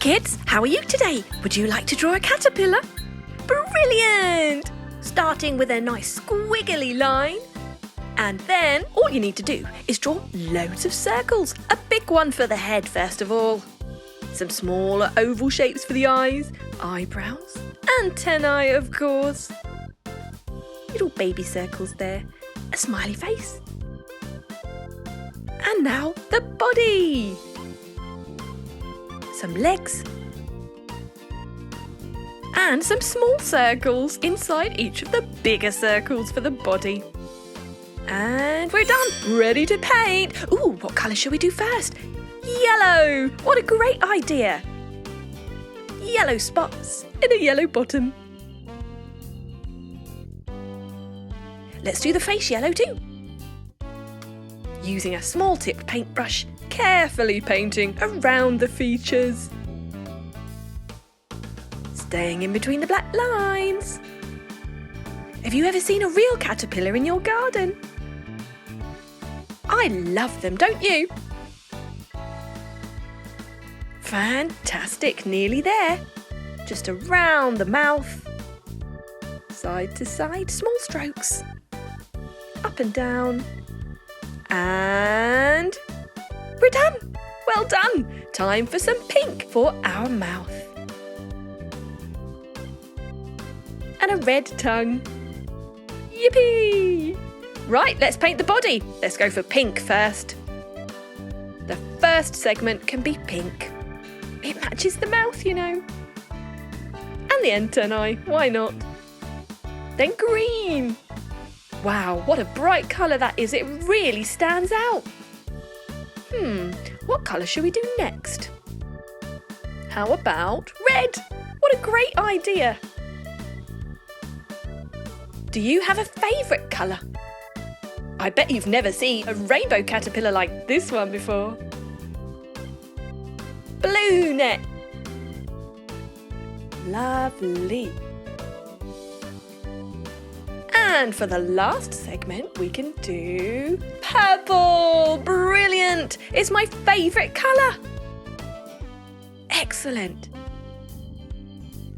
kids, how are you today? Would you like to draw a caterpillar? Brilliant! Starting with a nice squiggly line. And then all you need to do is draw loads of circles. A big one for the head first of all. Some smaller oval shapes for the eyes, eyebrows, antennae of course. Little baby circles there, a smiley face. And now the body. Some legs. And some small circles inside each of the bigger circles for the body. And we're done, ready to paint. Ooh, what colour should we do first? Yellow! What a great idea! Yellow spots in a yellow bottom. Let's do the face yellow too. Using a small tipped paintbrush, carefully painting around the features. Staying in between the black lines. Have you ever seen a real caterpillar in your garden? I love them, don't you? Fantastic, nearly there. Just around the mouth. Side to side, small strokes. Up and down. And we're done. Well done. Time for some pink for our mouth. And a red tongue. Yippee! Right, let's paint the body. Let's go for pink first. The first segment can be pink. It matches the mouth, you know. And the antennae, why not? Then green. Wow, what a bright colour that is. It really stands out. What colour should we do next? How about red? What a great idea. Do you have a favourite colour? I bet you've never seen a rainbow caterpillar like this one before. Blue net. Lovely. And for the last segment, we can do purple. Brilliant. It's my favourite colour. Excellent.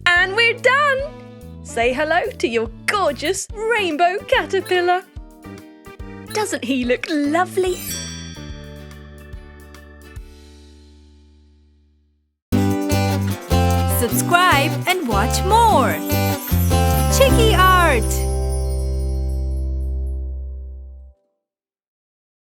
And we're done. Say hello to your gorgeous rainbow caterpillar. Doesn't he look lovely? Subscribe and watch more. Chiki Art!